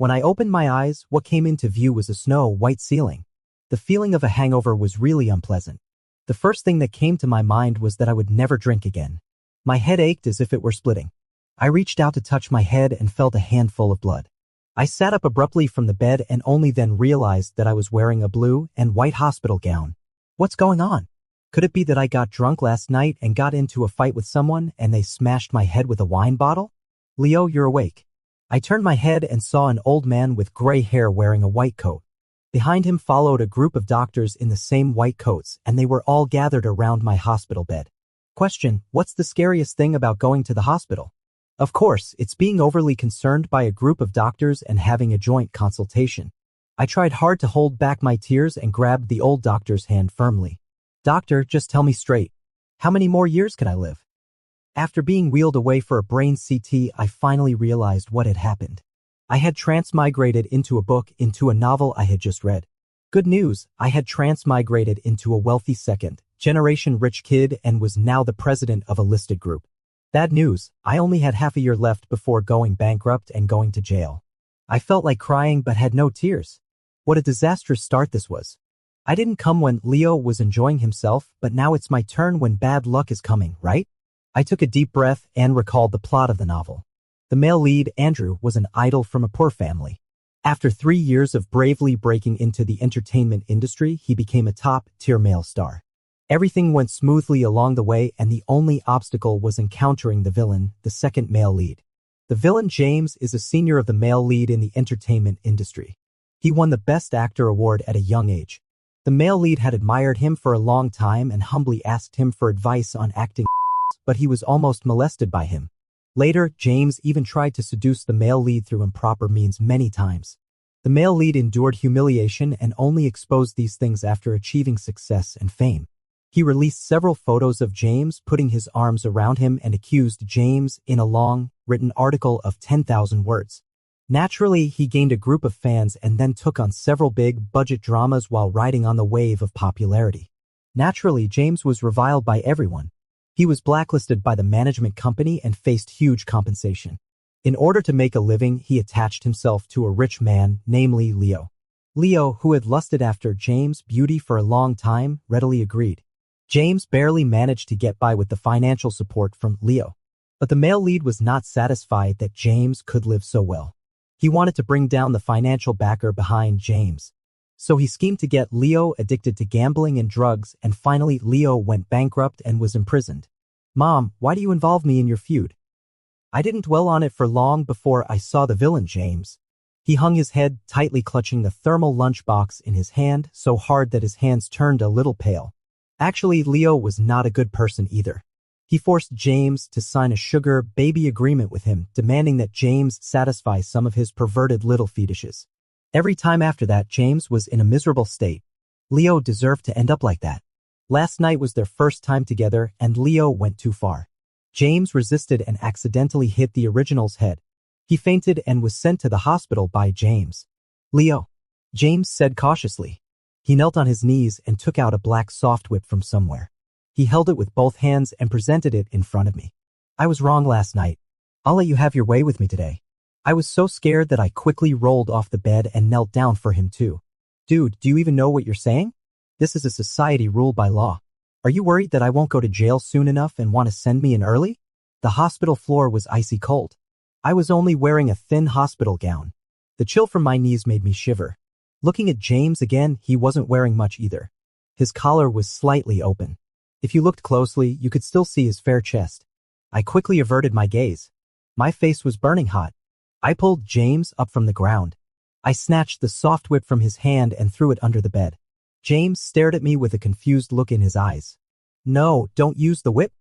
When I opened my eyes, what came into view was a snow-white ceiling. The feeling of a hangover was really unpleasant. The first thing that came to my mind was that I would never drink again. My head ached as if it were splitting. I reached out to touch my head and felt a handful of blood. I sat up abruptly from the bed and only then realized that I was wearing a blue and white hospital gown. What's going on? Could it be that I got drunk last night and got into a fight with someone and they smashed my head with a wine bottle? Leo, you're awake. I turned my head and saw an old man with gray hair wearing a white coat. Behind him followed a group of doctors in the same white coats, and they were all gathered around my hospital bed. Question: what's the scariest thing about going to the hospital? Of course, it's being overly concerned by a group of doctors and having a joint consultation. I tried hard to hold back my tears and grabbed the old doctor's hand firmly. Doctor, just tell me straight. How many more years can I live? After being wheeled away for a brain CT, I finally realized what had happened. I had transmigrated into a novel I had just read. Good news, I had transmigrated into a wealthy second-generation rich kid and was now the president of a listed group. Bad news, I only had half a year left before going bankrupt and going to jail. I felt like crying but had no tears. What a disastrous start this was. I didn't come when Leo was enjoying himself, but now it's my turn when bad luck is coming, right? I took a deep breath and recalled the plot of the novel. The male lead, Andrew, was an idol from a poor family. After 3 years of bravely breaking into the entertainment industry, he became a top-tier male star. Everything went smoothly along the way, and the only obstacle was encountering the villain, the second male lead. The villain, James, is a senior of the male lead in the entertainment industry. He won the Best Actor award at a young age. The male lead had admired him for a long time and humbly asked him for advice on acting, but he was almost molested by him. Later, James even tried to seduce the male lead through improper means many times. The male lead endured humiliation and only exposed these things after achieving success and fame. He released several photos of James putting his arms around him and accused James in a long, written article of 10,000 words. Naturally, he gained a group of fans and then took on several big-budget dramas while riding on the wave of popularity. Naturally, James was reviled by everyone. He was blacklisted by the management company and faced huge compensation. In order to make a living, he attached himself to a rich man, namely Leo. Leo, who had lusted after James' beauty for a long time, readily agreed. James barely managed to get by with the financial support from Leo. But the male lead was not satisfied that James could live so well. He wanted to bring down the financial backer behind James. So he schemed to get Leo addicted to gambling and drugs, and finally Leo went bankrupt and was imprisoned. Mom, why do you involve me in your feud? I didn't dwell on it for long before I saw the villain, James. He hung his head, tightly clutching the thermal lunchbox in his hand so hard that his hands turned a little pale. Actually, Leo was not a good person either. He forced James to sign a sugar baby agreement with him, demanding that James satisfy some of his perverted little fetishes. Every time after that, James was in a miserable state. Leo deserved to end up like that. Last night was their first time together, and Leo went too far. James resisted and accidentally hit the original's head. He fainted and was sent to the hospital by James. Leo, James said cautiously. He knelt on his knees and took out a black soft whip from somewhere. He held it with both hands and presented it in front of me. I was wrong last night. I'll let you have your way with me today. I was so scared that I quickly rolled off the bed and knelt down for him too. Dude, do you even know what you're saying? This is a society ruled by law. Are you worried that I won't go to jail soon enough and want to send me in early? The hospital floor was icy cold. I was only wearing a thin hospital gown. The chill from my knees made me shiver. Looking at James again, he wasn't wearing much either. His collar was slightly open. If you looked closely, you could still see his fair chest. I quickly averted my gaze. My face was burning hot. I pulled James up from the ground. I snatched the soft whip from his hand and threw it under the bed. James stared at me with a confused look in his eyes. No, don't use the whip.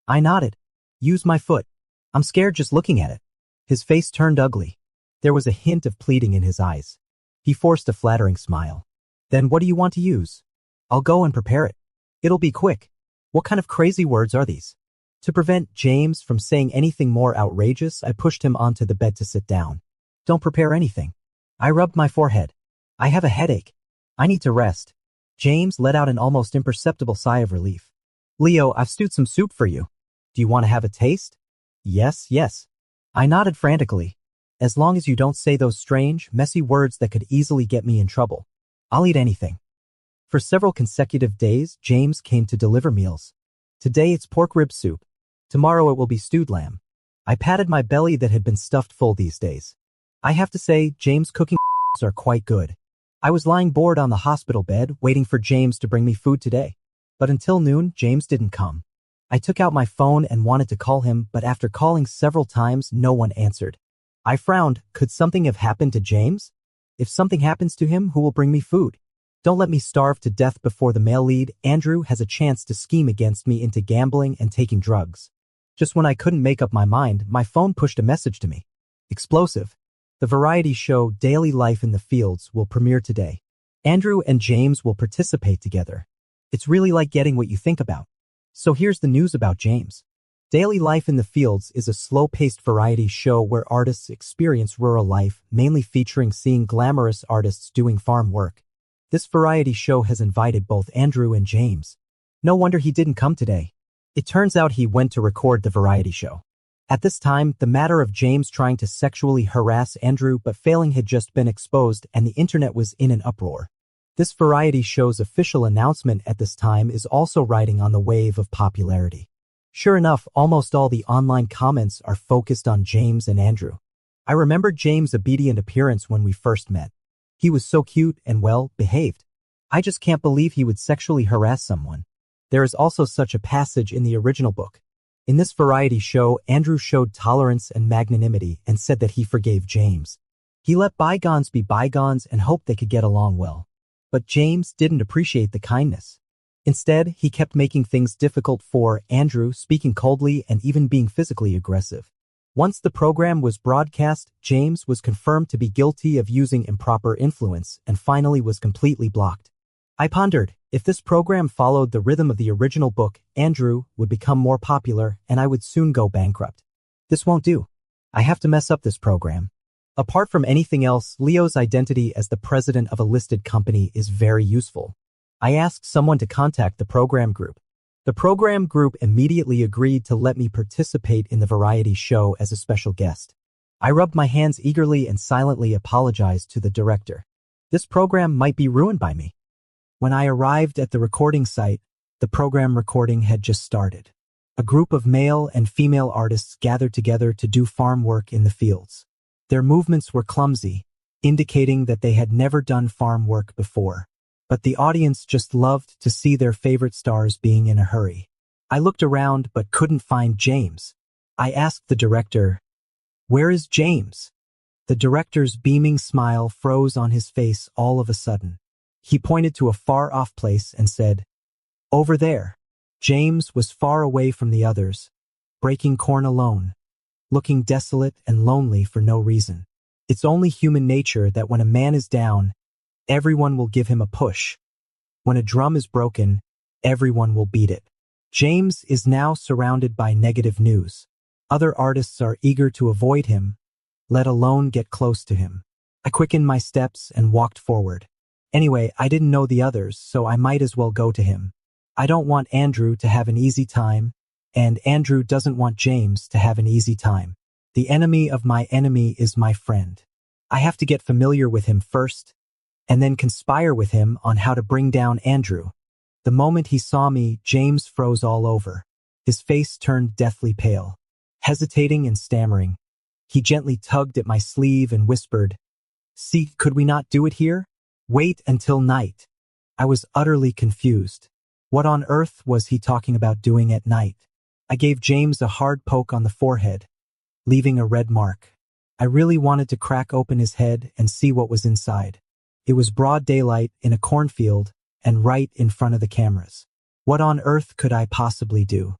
I nodded. Use my foot. I'm scared just looking at it. His face turned ugly. There was a hint of pleading in his eyes. He forced a flattering smile. Then what do you want to use? I'll go and prepare it. It'll be quick. What kind of crazy words are these? To prevent James from saying anything more outrageous, I pushed him onto the bed to sit down. Don't prepare anything. I rubbed my forehead. I have a headache. I need to rest. James let out an almost imperceptible sigh of relief. Leo, I've stewed some soup for you. Do you want to have a taste? Yes. I nodded frantically. As long as you don't say those strange, messy words that could easily get me in trouble. I'll eat anything. For several consecutive days, James came to deliver meals. Today it's pork rib soup. Tomorrow it will be stewed lamb. I patted my belly that had been stuffed full these days. I have to say, James' cooking are quite good. I was lying bored on the hospital bed, waiting for James to bring me food today. But until noon, James didn't come. I took out my phone and wanted to call him, but after calling several times, no one answered. I frowned. Could something have happened to James? If something happens to him, who will bring me food? Don't let me starve to death before the male lead, Andrew, has a chance to scheme against me into gambling and taking drugs. Just when I couldn't make up my mind, my phone pushed a message to me. Explosive. The variety show Daily Life in the Fields will premiere today. Andrew and James will participate together. It's really like getting what you think about. So here's the news about James. Daily Life in the Fields is a slow-paced variety show where artists experience rural life, mainly featuring seeing glamorous artists doing farm work. This variety show has invited both Andrew and James. No wonder he didn't come today. It turns out he went to record the variety show. At this time, the matter of James trying to sexually harass Andrew but failing had just been exposed and the internet was in an uproar. This variety show's official announcement at this time is also riding on the wave of popularity. Sure enough, almost all the online comments are focused on James and Andrew. I remember James' obedient appearance when we first met. He was so cute and well-behaved. I just can't believe he would sexually harass someone. There is also such a passage in the original book. In this variety show, Andrew showed tolerance and magnanimity and said that he forgave James. He let bygones be bygones and hoped they could get along well. But James didn't appreciate the kindness. Instead, he kept making things difficult for Andrew, speaking coldly and even being physically aggressive. Once the program was broadcast, James was confirmed to be guilty of using improper influence and finally was completely blocked. I pondered, if this program followed the rhythm of the original book, Andrew would become more popular and I would soon go bankrupt. This won't do. I have to mess up this program. Apart from anything else, Leo's identity as the president of a listed company is very useful. I asked someone to contact the program group. The program group immediately agreed to let me participate in the variety show as a special guest. I rubbed my hands eagerly and silently apologized to the director. This program might be ruined by me. When I arrived at the recording site, the program recording had just started. A group of male and female artists gathered together to do farm work in the fields. Their movements were clumsy, indicating that they had never done farm work before. But the audience just loved to see their favorite stars being in a hurry. I looked around but couldn't find James. I asked the director, "Where is James?" The director's beaming smile froze on his face all of a sudden. He pointed to a far-off place and said, "Over there." James was far away from the others, breaking corn alone, looking desolate and lonely for no reason. It's only human nature that when a man is down, everyone will give him a push. When a drum is broken, everyone will beat it. James is now surrounded by negative news. Other artists are eager to avoid him, let alone get close to him. I quickened my steps and walked forward. Anyway, I didn't know the others, so I might as well go to him. I don't want Andrew to have an easy time, and Andrew doesn't want James to have an easy time. The enemy of my enemy is my friend. I have to get familiar with him first, and then conspire with him on how to bring down Andrew. The moment he saw me, James froze all over. His face turned deathly pale. Hesitating and stammering, he gently tugged at my sleeve and whispered, "See, could we not do it here? Wait until night." I was utterly confused. What on earth was he talking about doing at night? I gave James a hard poke on the forehead, leaving a red mark. I really wanted to crack open his head and see what was inside. It was broad daylight in a cornfield and right in front of the cameras. What on earth could I possibly do?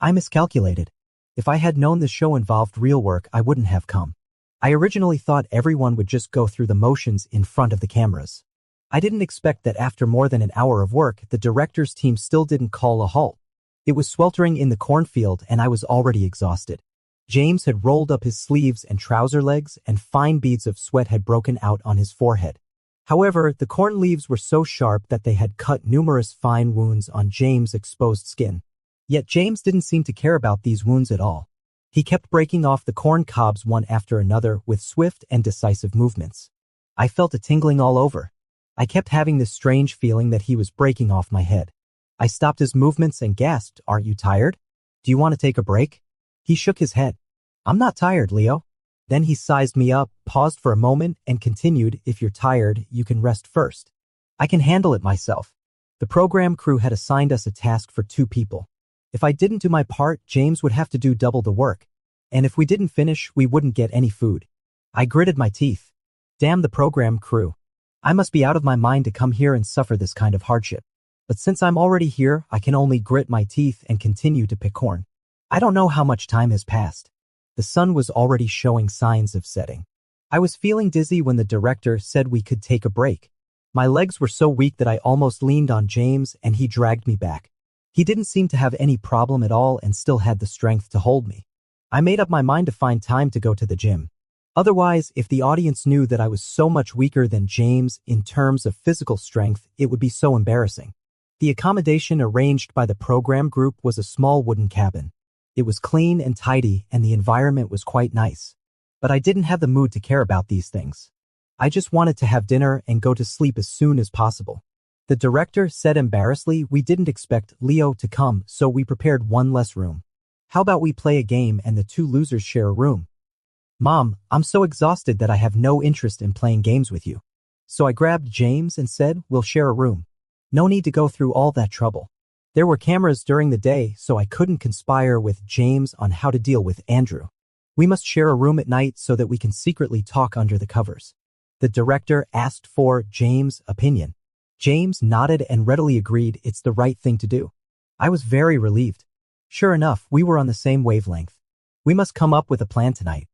I miscalculated. If I had known the show involved real work, I wouldn't have come. I originally thought everyone would just go through the motions in front of the cameras. I didn't expect that after more than an hour of work, the director's team still didn't call a halt. It was sweltering in the cornfield and I was already exhausted. James had rolled up his sleeves and trouser legs and fine beads of sweat had broken out on his forehead. However, the corn leaves were so sharp that they had cut numerous fine wounds on James' exposed skin. Yet James didn't seem to care about these wounds at all. He kept breaking off the corn cobs one after another with swift and decisive movements. I felt a tingling all over. I kept having this strange feeling that he was breaking off my head. I stopped his movements and gasped, "Aren't you tired? Do you want to take a break?" He shook his head. "I'm not tired, Leo." Then he sized me up, paused for a moment, and continued, "If you're tired, you can rest first. I can handle it myself." The program crew had assigned us a task for 2 people. If I didn't do my part, James would have to do double the work. And if we didn't finish, we wouldn't get any food. I gritted my teeth. Damn the program crew. I must be out of my mind to come here and suffer this kind of hardship. But since I'm already here, I can only grit my teeth and continue to pick corn. I don't know how much time has passed. The sun was already showing signs of setting. I was feeling dizzy when the director said we could take a break. My legs were so weak that I almost leaned on James and he dragged me back. He didn't seem to have any problem at all and still had the strength to hold me. I made up my mind to find time to go to the gym. Otherwise, if the audience knew that I was so much weaker than James in terms of physical strength, it would be so embarrassing. The accommodation arranged by the program group was a small wooden cabin. It was clean and tidy and the environment was quite nice. But I didn't have the mood to care about these things. I just wanted to have dinner and go to sleep as soon as possible. The director said embarrassedly we didn't expect Leo to come, so we prepared one less room. How about we play a game and the 2 losers share a room? Mom, I'm so exhausted that I have no interest in playing games with you. So I grabbed James and said, we'll share a room. No need to go through all that trouble. There were cameras during the day, so I couldn't conspire with James on how to deal with Andrew. We must share a room at night so that we can secretly talk under the covers. The director asked for James' opinion. James nodded and readily agreed it's the right thing to do. I was very relieved. Sure enough, we were on the same wavelength. We must come up with a plan tonight.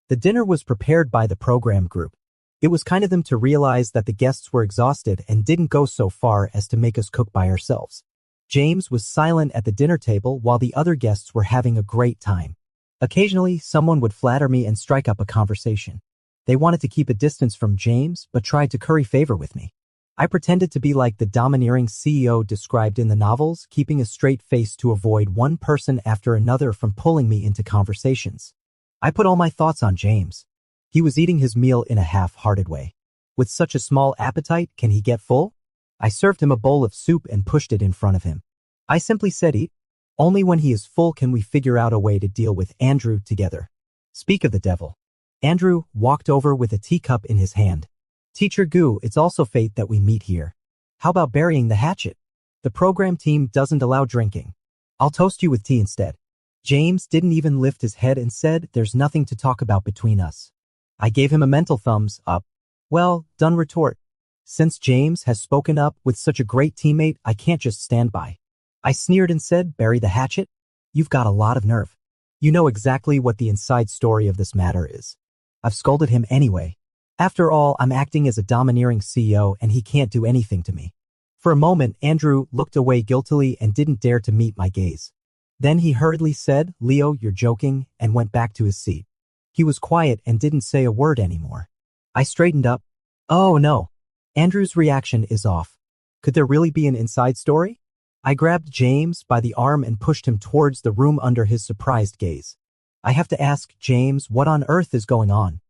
The dinner was prepared by the program group. It was kind of them to realize that the guests were exhausted and didn't go so far as to make us cook by ourselves. James was silent at the dinner table while the other guests were having a great time. Occasionally, someone would flatter me and strike up a conversation. They wanted to keep a distance from James, but tried to curry favor with me. I pretended to be like the domineering CEO described in the novels, keeping a straight face to avoid one person after another from pulling me into conversations. I put all my thoughts on James. He was eating his meal in a half-hearted way. With such a small appetite, can he get full? I served him a bowl of soup and pushed it in front of him. I simply said, eat. Only when he is full can we figure out a way to deal with Andrew together. Speak of the devil. Andrew walked over with a teacup in his hand. Teacher Gu, it's also fate that we meet here. How about burying the hatchet? The program team doesn't allow drinking. I'll toast you with tea instead. James didn't even lift his head and said, there's nothing to talk about between us. I gave him a mental thumbs up. Well, done retort. Since James has spoken up with such a great teammate, I can't just stand by. I sneered and said, bury the hatchet? You've got a lot of nerve. You know exactly what the inside story of this matter is. I've scolded him anyway. After all, I'm acting as a domineering CEO and he can't do anything to me. For a moment, Andrew looked away guiltily and didn't dare to meet my gaze. Then he hurriedly said, Leo, you're joking, and went back to his seat. He was quiet and didn't say a word anymore. I straightened up. Oh no. Andrew's reaction is off. Could there really be an inside story? I grabbed James by the arm and pushed him towards the room under his surprised gaze. I have to ask James what on earth is going on.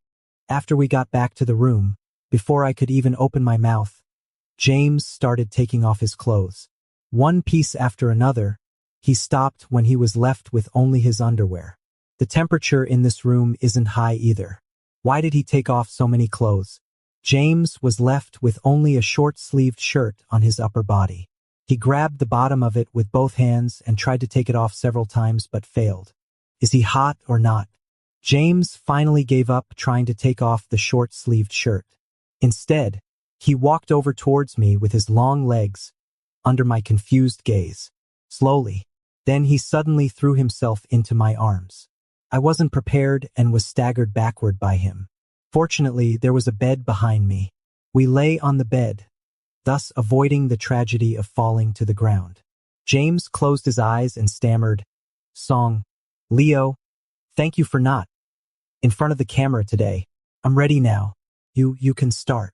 After we got back to the room, before I could even open my mouth, James started taking off his clothes. One piece after another, he stopped when he was left with only his underwear. The temperature in this room isn't high either. Why did he take off so many clothes? James was left with only a short-sleeved shirt on his upper body. He grabbed the bottom of it with both hands and tried to take it off several times but failed. Is he hot or not? James finally gave up trying to take off the short-sleeved shirt. Instead, he walked over towards me with his long legs, under my confused gaze. Slowly, then he suddenly threw himself into my arms. I wasn't prepared and was staggered backward by him. Fortunately, there was a bed behind me. We lay on the bed, thus avoiding the tragedy of falling to the ground. James closed his eyes and stammered, Song, Leo, thank you for not. In front of the camera today. I'm ready now. You can start.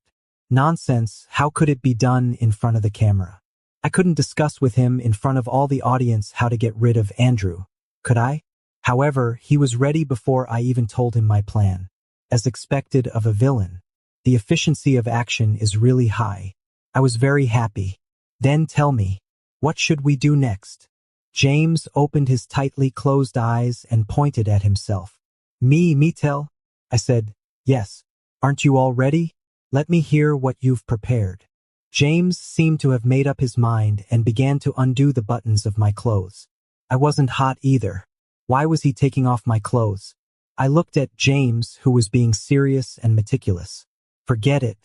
Nonsense, how could it be done in front of the camera? I couldn't discuss with him in front of all the audience how to get rid of Andrew, could I? However, he was ready before I even told him my plan. As expected of a villain, the efficiency of action is really high. I was very happy. Then tell me, what should we do next? James opened his tightly closed eyes and pointed at himself. Me tell? I said, yes. Aren't you all ready? Let me hear what you've prepared. James seemed to have made up his mind and began to undo the buttons of my clothes. I wasn't hot either. Why was he taking off my clothes? I looked at James, who was being serious and meticulous. Forget it.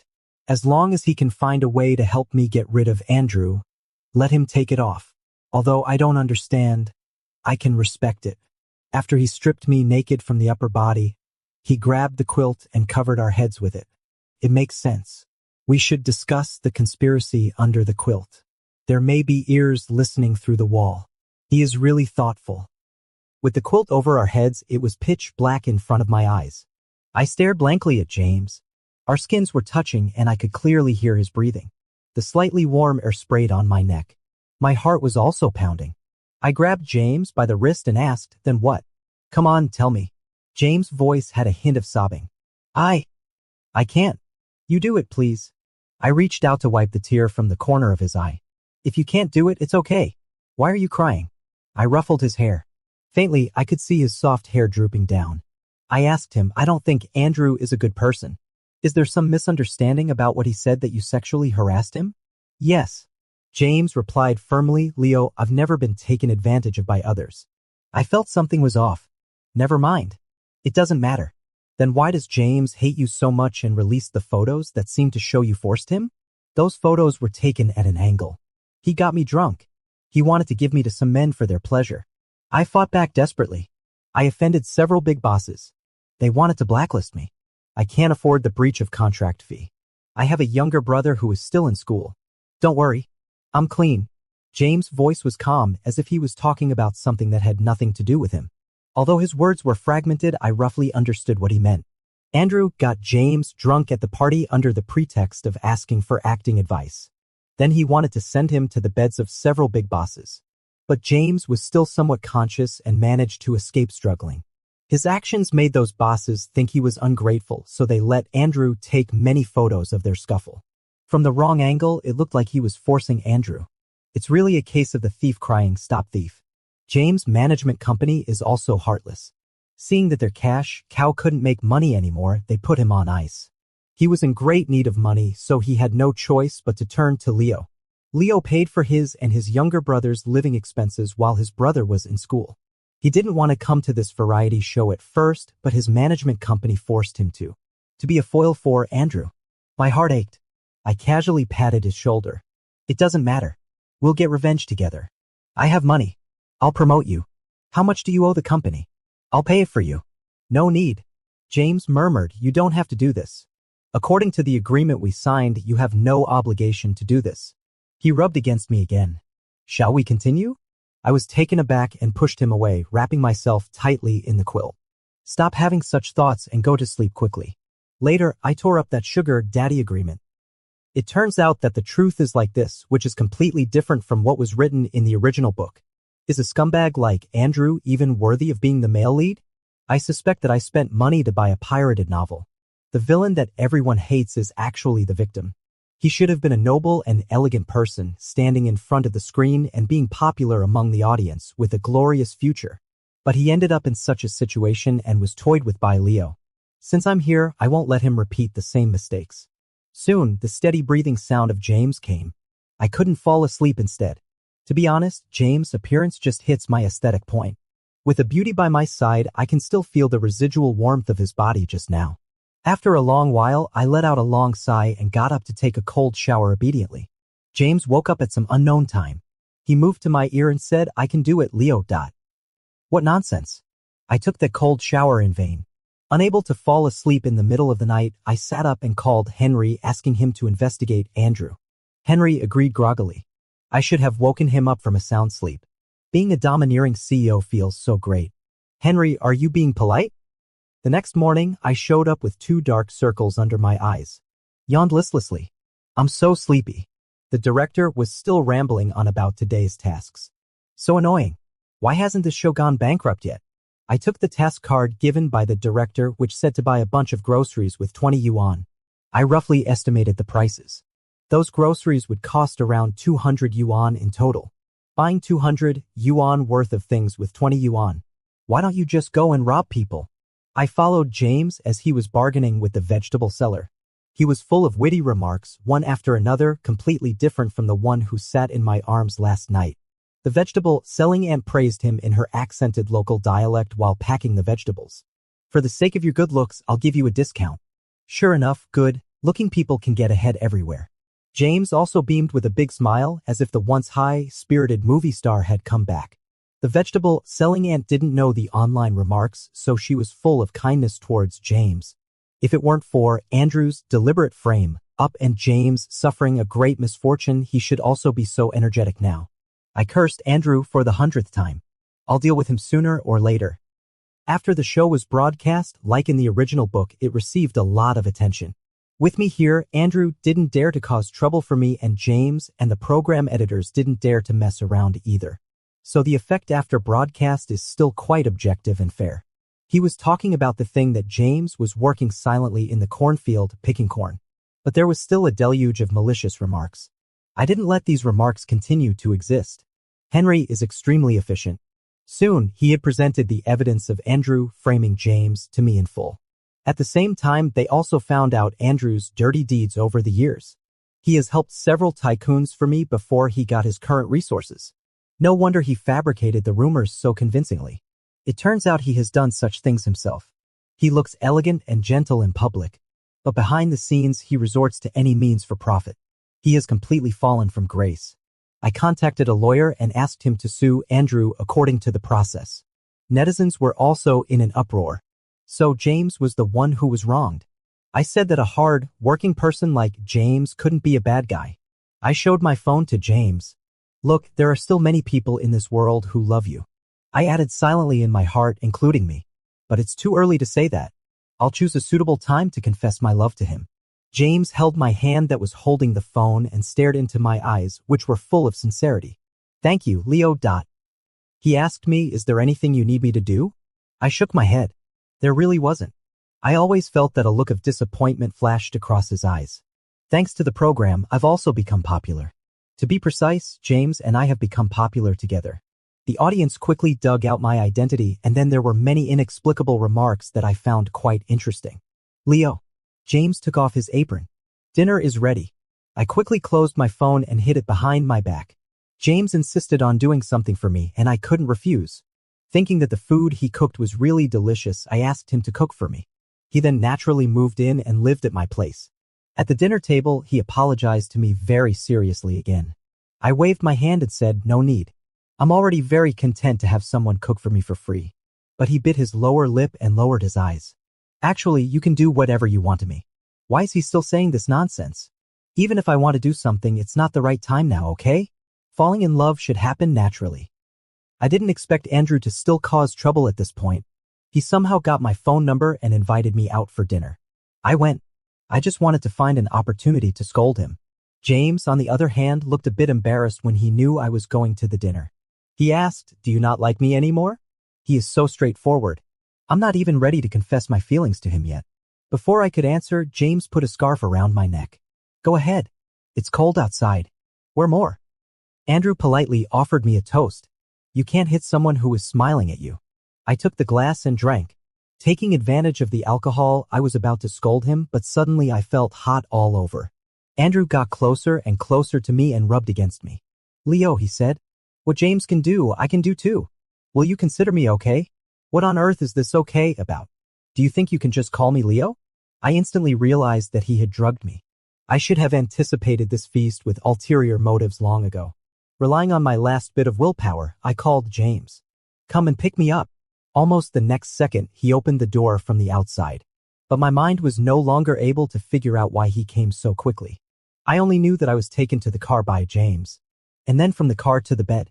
As long as he can find a way to help me get rid of Andrew, let him take it off. Although I don't understand, I can respect it. After he stripped me naked from the upper body, he grabbed the quilt and covered our heads with it. It makes sense. We should discuss the conspiracy under the quilt. There may be ears listening through the wall. He is really thoughtful. With the quilt over our heads, it was pitch black in front of my eyes. I stared blankly at James. Our skins were touching and I could clearly hear his breathing. The slightly warm air sprayed on my neck. My heart was also pounding. I grabbed James by the wrist and asked, then what? Come on, tell me. James' voice had a hint of sobbing. I can't. You do it, please. I reached out to wipe the tear from the corner of his eye. If you can't do it, it's okay. Why are you crying? I ruffled his hair. Faintly, I could see his soft hair drooping down. I asked him, I don't think Andrew is a good person. Is there some misunderstanding about what he said that you sexually harassed him? Yes. James replied firmly, Leo, I've never been taken advantage of by others. I felt something was off. Never mind. It doesn't matter. Then why does James hate you so much and release the photos that seem to show you forced him? Those photos were taken at an angle. He got me drunk. He wanted to give me to some men for their pleasure. I fought back desperately. I offended several big bosses. They wanted to blacklist me. I can't afford the breach of contract fee. I have a younger brother who is still in school. Don't worry. I'm clean. James' voice was calm, as if he was talking about something that had nothing to do with him. Although his words were fragmented, I roughly understood what he meant. Andrew got James drunk at the party under the pretext of asking for acting advice. Then he wanted to send him to the beds of several big bosses. But James was still somewhat conscious and managed to escape struggling. His actions made those bosses think he was ungrateful, so they let Andrew take many photos of their scuffle. From the wrong angle, it looked like he was forcing Andrew. It's really a case of the thief crying, stop thief. James' management company is also heartless. Seeing that their cash cow couldn't make money anymore, they put him on ice. He was in great need of money, so he had no choice but to turn to Leo. Leo paid for his and his younger brother's living expenses while his brother was in school. He didn't want to come to this variety show at first, but his management company forced him to be a foil for Andrew. My heart ached. I casually patted his shoulder. It doesn't matter. We'll get revenge together. I have money. I'll promote you. How much do you owe the company? I'll pay it for you. No need. James murmured, you don't have to do this. According to the agreement we signed, you have no obligation to do this. He rubbed against me again. Shall we continue? I was taken aback and pushed him away, wrapping myself tightly in the quilt. Stop having such thoughts and go to sleep quickly. Later, I tore up that sugar daddy agreement. It turns out that the truth is like this, which is completely different from what was written in the original book. Is a scumbag like Andrew even worthy of being the male lead? I suspect that I spent money to buy a pirated novel. The villain that everyone hates is actually the victim. He should have been a noble and elegant person, standing in front of the screen and being popular among the audience with a glorious future. But he ended up in such a situation and was toyed with by Leo. Since I'm here, I won't let him repeat the same mistakes. Soon, the steady breathing sound of James came. I couldn't fall asleep instead. To be honest, James' appearance just hits my aesthetic point. With a beauty by my side, I can still feel the residual warmth of his body just now. After a long while, I let out a long sigh and got up to take a cold shower obediently. James woke up at some unknown time. He moved to my ear and said, I can do it, Leo. What nonsense. I took that cold shower in vain. Unable to fall asleep in the middle of the night, I sat up and called Henry, asking him to investigate Andrew. Henry agreed groggily. I should have woken him up from a sound sleep. Being a domineering CEO feels so great. Henry, are you being polite? The next morning, I showed up with 2 dark circles under my eyes. Yawned listlessly. I'm so sleepy. The director was still rambling on about today's tasks. So annoying. Why hasn't this show gone bankrupt yet? I took the task card given by the director, which said to buy a bunch of groceries with 20 yuan. I roughly estimated the prices. Those groceries would cost around 200 yuan in total. Buying 200 yuan worth of things with 20 yuan. Why don't you just go and rob people? I followed James as he was bargaining with the vegetable seller. He was full of witty remarks, one after another, completely different from the one who sat in my arms last night. The vegetable selling aunt praised him in her accented local dialect while packing the vegetables. For the sake of your good looks, I'll give you a discount. Sure enough, good-looking people can get ahead everywhere. James also beamed with a big smile, as if the once high-spirited movie star had come back. The vegetable selling aunt didn't know the online remarks, so she was full of kindness towards James. If it weren't for Andrew's deliberate frame-up and James suffering a great misfortune, he should also be so energetic now. I cursed Andrew for the 100th time. I'll deal with him sooner or later. After the show was broadcast, like in the original book, it received a lot of attention. With me here, Andrew didn't dare to cause trouble for me, and James and the program editors didn't dare to mess around either. So the effect after broadcast is still quite objective and fair. He was talking about the thing that James was working silently in the cornfield picking corn. But there was still a deluge of malicious remarks. I didn't let these remarks continue to exist. Henry is extremely efficient. Soon, he had presented the evidence of Andrew framing James to me in full. At the same time, they also found out Andrew's dirty deeds over the years. He has helped several tycoons for me before he got his current resources. No wonder he fabricated the rumors so convincingly. It turns out he has done such things himself. He looks elegant and gentle in public, but behind the scenes he resorts to any means for profit. He has completely fallen from grace. I contacted a lawyer and asked him to sue Andrew according to the process. Netizens were also in an uproar. So James was the one who was wronged. I said that a hard, working person like James couldn't be a bad guy. I showed my phone to James. Look, there are still many people in this world who love you. I added silently in my heart, including me. But it's too early to say that. I'll choose a suitable time to confess my love to him. James held my hand that was holding the phone and stared into my eyes, which were full of sincerity. Thank you, Leo. He asked me, is there anything you need me to do? I shook my head. There really wasn't. I always felt that a look of disappointment flashed across his eyes. Thanks to the program, I've also become popular. To be precise, James and I have become popular together. The audience quickly dug out my identity, and then there were many inexplicable remarks that I found quite interesting. Leo. James took off his apron. Dinner is ready. I quickly closed my phone and hid it behind my back. James insisted on doing something for me, and I couldn't refuse. Thinking that the food he cooked was really delicious, I asked him to cook for me. He then naturally moved in and lived at my place. At the dinner table, he apologized to me very seriously again. I waved my hand and said, no need. I'm already very content to have someone cook for me for free. But he bit his lower lip and lowered his eyes. Actually, you can do whatever you want to me. Why is he still saying this nonsense? Even if I want to do something, it's not the right time now, okay? Falling in love should happen naturally. I didn't expect Andrew to still cause trouble at this point. He somehow got my phone number and invited me out for dinner. I went. I just wanted to find an opportunity to scold him. James, on the other hand, looked a bit embarrassed when he knew I was going to the dinner. He asked, do you not like me anymore? He is so straightforward. I'm not even ready to confess my feelings to him yet. Before I could answer, James put a scarf around my neck. Go ahead. It's cold outside. Wear more. Andrew politely offered me a toast. You can't hit someone who is smiling at you. I took the glass and drank. Taking advantage of the alcohol, I was about to scold him, but suddenly I felt hot all over. Andrew got closer and closer to me and rubbed against me. Leo, he said. What James can do, I can do too. Will you consider me okay? What on earth is this okay about? Do you think you can just call me Leo? I instantly realized that he had drugged me. I should have anticipated this feast with ulterior motives long ago. Relying on my last bit of willpower, I called James. Come and pick me up. Almost the next second, he opened the door from the outside. But my mind was no longer able to figure out why he came so quickly. I only knew that I was taken to the car by James. And then from the car to the bed.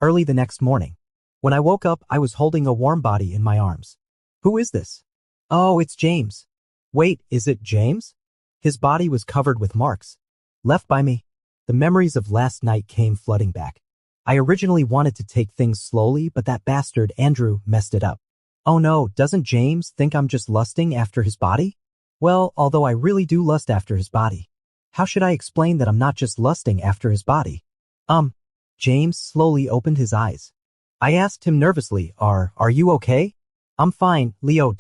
Early the next morning. When I woke up, I was holding a warm body in my arms. Who is this? Oh, it's James. Wait, is it James? His body was covered with marks. Left by me. The memories of last night came flooding back. I originally wanted to take things slowly, but that bastard Andrew messed it up. Oh no, doesn't James think I'm just lusting after his body? Well, although I really do lust after his body. How should I explain that I'm not just lusting after his body? James slowly opened his eyes. I asked him nervously, Are you okay? I'm fine, Leo.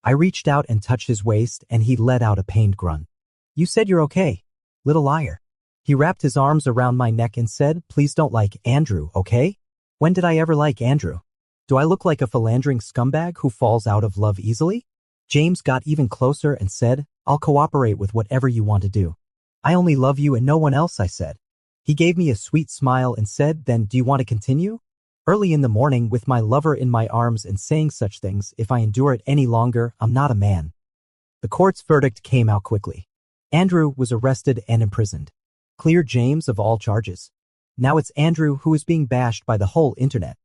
I reached out and touched his waist and he let out a pained grunt. You said you're okay, little liar. He wrapped his arms around my neck and said, Please don't like Andrew, okay? When did I ever like Andrew? Do I look like a philandering scumbag who falls out of love easily? James got even closer and said, I'll cooperate with whatever you want to do. I only love you and no one else, I said. He gave me a sweet smile and said, Then do you want to continue? Early in the morning with my lover in my arms and saying such things, if I endure it any longer, I'm not a man. The court's verdict came out quickly. Andrew was arrested and imprisoned. Cleared James of all charges. Now it's Andrew who is being bashed by the whole internet.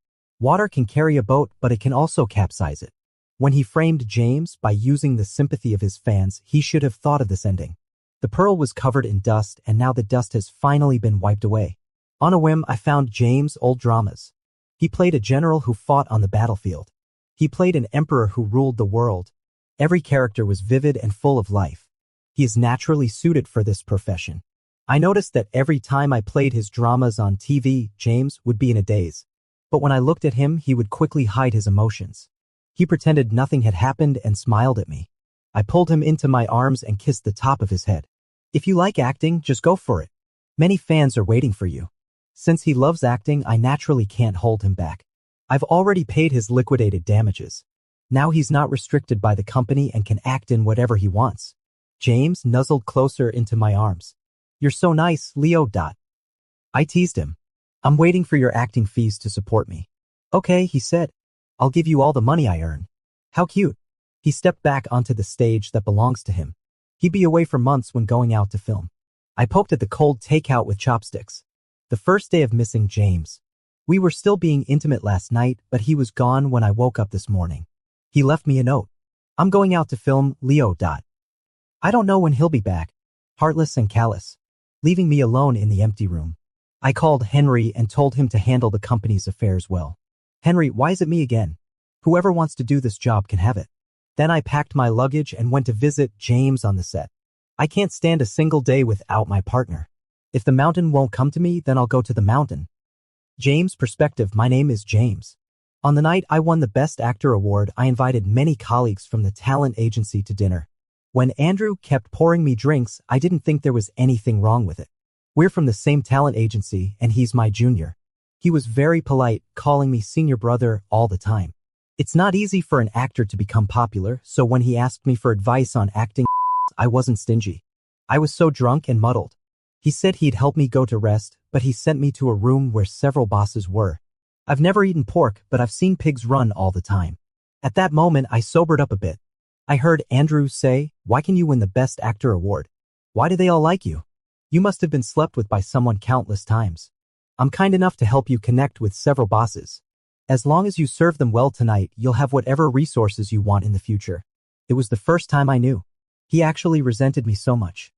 Water can carry a boat, but it can also capsize it. When he framed James by using the sympathy of his fans, he should have thought of this ending. The pearl was covered in dust and now the dust has finally been wiped away. On a whim, I found James' old dramas. He played a general who fought on the battlefield. He played an emperor who ruled the world. Every character was vivid and full of life. He is naturally suited for this profession. I noticed that every time I played his dramas on TV, James would be in a daze. But when I looked at him, he would quickly hide his emotions. He pretended nothing had happened and smiled at me. I pulled him into my arms and kissed the top of his head. If you like acting, just go for it. Many fans are waiting for you. Since he loves acting, I naturally can't hold him back. I've already paid his liquidated damages. Now he's not restricted by the company and can act in whatever he wants. James nuzzled closer into my arms. You're so nice, Leo. I teased him. I'm waiting for your acting fees to support me. Okay, he said. I'll give you all the money I earn. How cute. He stepped back onto the stage that belongs to him. He'd be away for months when going out to film. I poked at the cold takeout with chopsticks. The first day of missing James. We were still being intimate last night, but he was gone when I woke up this morning. He left me a note. I'm going out to film, Leo. I don't know when he'll be back. Heartless and callous. Leaving me alone in the empty room. I called Henry and told him to handle the company's affairs well. Henry, why is it me again? Whoever wants to do this job can have it. Then I packed my luggage and went to visit James on the set. I can't stand a single day without my partner. If the mountain won't come to me, then I'll go to the mountain. James' perspective, my name is James. On the night I won the Best Actor award, I invited many colleagues from the talent agency to dinner. When Andrew kept pouring me drinks, I didn't think there was anything wrong with it. We're from the same talent agency and he's my junior. He was very polite, calling me senior brother all the time. It's not easy for an actor to become popular, so when he asked me for advice on acting, I wasn't stingy. I was so drunk and muddled. He said he'd help me go to rest, but he sent me to a room where several bosses were. I've never eaten pork, but I've seen pigs run all the time. At that moment, I sobered up a bit. I heard Andrew say, Why can you win the Best Actor award? Why do they all like you? You must have been slept with by someone countless times. I'm kind enough to help you connect with several bosses. As long as you serve them well tonight, you'll have whatever resources you want in the future. It was the first time I knew. He actually resented me so much.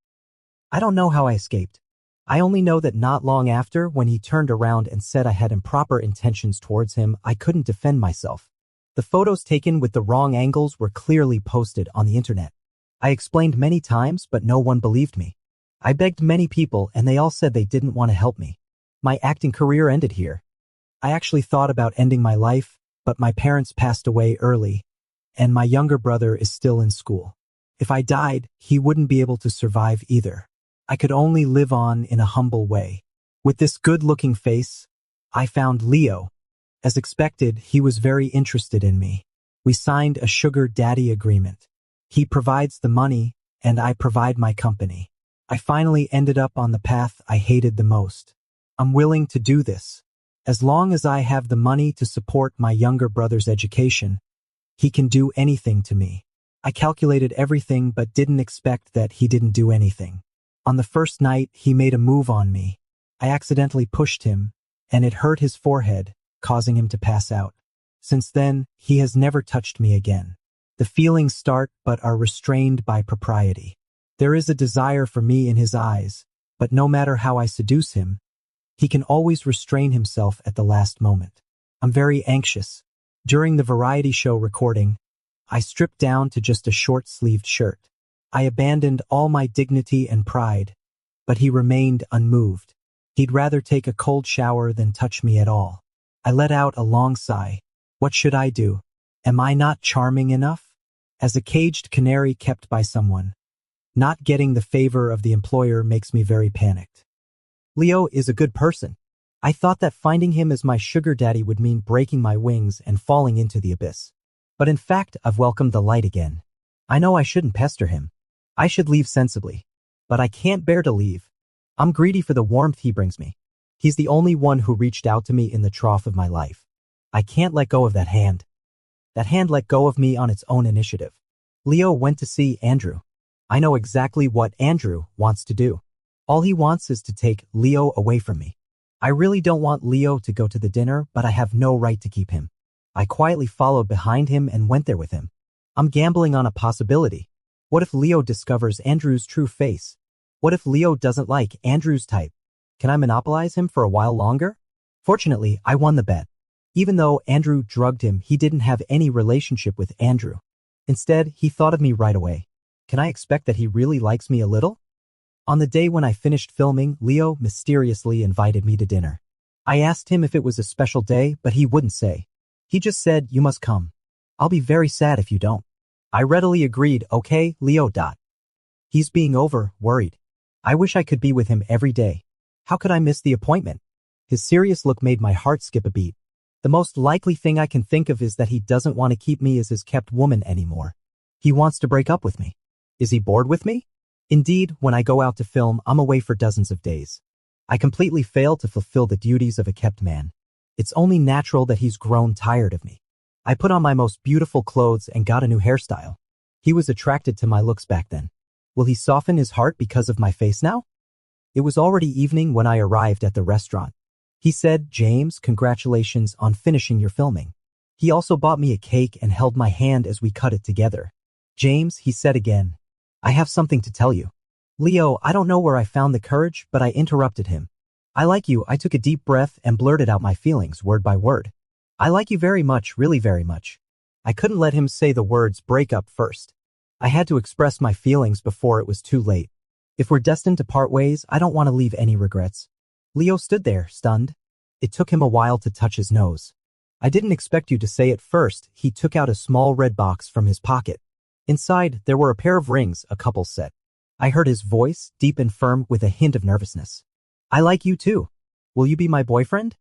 I don't know how I escaped. I only know that not long after, when he turned around and said I had improper intentions towards him, I couldn't defend myself. The photos taken with the wrong angles were clearly posted on the internet. I explained many times, but no one believed me. I begged many people and they all said they didn't want to help me. My acting career ended here. I actually thought about ending my life, but my parents passed away early, and my younger brother is still in school. If I died, he wouldn't be able to survive either. I could only live on in a humble way. With this good-looking face, I found Leo. As expected, he was very interested in me. We signed a sugar daddy agreement. He provides the money, and I provide my company. I finally ended up on the path I hated the most. I'm willing to do this. As long as I have the money to support my younger brother's education, he can do anything to me. I calculated everything but didn't expect that he didn't do anything. On the first night, he made a move on me. I accidentally pushed him, and it hurt his forehead, causing him to pass out. Since then, he has never touched me again. The feelings start but are restrained by propriety. There is a desire for me in his eyes, but no matter how I seduce him, he can always restrain himself at the last moment. I'm very anxious. During the variety show recording, I stripped down to just a short-sleeved shirt. I abandoned all my dignity and pride, but he remained unmoved. He'd rather take a cold shower than touch me at all. I let out a long sigh. What should I do? Am I not charming enough? As a caged canary kept by someone, not getting the favor of the employer makes me very panicked. Leo is a good person. I thought that finding him as my sugar daddy would mean breaking my wings and falling into the abyss. But in fact, I've welcomed the light again. I know I shouldn't pester him. I should leave sensibly. But I can't bear to leave. I'm greedy for the warmth he brings me. He's the only one who reached out to me in the trough of my life. I can't let go of that hand. That hand let go of me on its own initiative. Leo went to see Andrew. I know exactly what Andrew wants to do. All he wants is to take Leo away from me. I really don't want Leo to go to the dinner, but I have no right to keep him. I quietly followed behind him and went there with him. I'm gambling on a possibility. What if Leo discovers Andrew's true face? What if Leo doesn't like Andrew's type? Can I monopolize him for a while longer? Fortunately, I won the bet. Even though Andrew drugged him, he didn't have any relationship with Andrew. Instead, he thought of me right away. Can I expect that he really likes me a little? On the day when I finished filming, Leo mysteriously invited me to dinner. I asked him if it was a special day, but he wouldn't say. He just said, "You must come. I'll be very sad if you don't." I readily agreed, "Okay, Leo. He's being worried. I wish I could be with him every day. How could I miss the appointment?" His serious look made my heart skip a beat. The most likely thing I can think of is that he doesn't want to keep me as his kept woman anymore. He wants to break up with me. Is he bored with me? Indeed, when I go out to film, I'm away for dozens of days. I completely fail to fulfill the duties of a kept man. It's only natural that he's grown tired of me. I put on my most beautiful clothes and got a new hairstyle. He was attracted to my looks back then. Will he soften his heart because of my face now? It was already evening when I arrived at the restaurant. He said, "James, congratulations on finishing your filming." He also bought me a cake and held my hand as we cut it together. "James," he said again, "I have something to tell you." Leo, I don't know where I found the courage, but I interrupted him. "I like you." I took a deep breath and blurted out my feelings word by word. "I like you very much, really very much." I couldn't let him say the words break up first. I had to express my feelings before it was too late. If we're destined to part ways, I don't want to leave any regrets. Leo stood there, stunned. It took him a while to touch his nose. "I didn't expect you to say it first." He took out a small red box from his pocket. Inside, there were a pair of rings, a couple's set. I heard his voice, deep and firm with a hint of nervousness. "I like you too. Will you be my boyfriend?"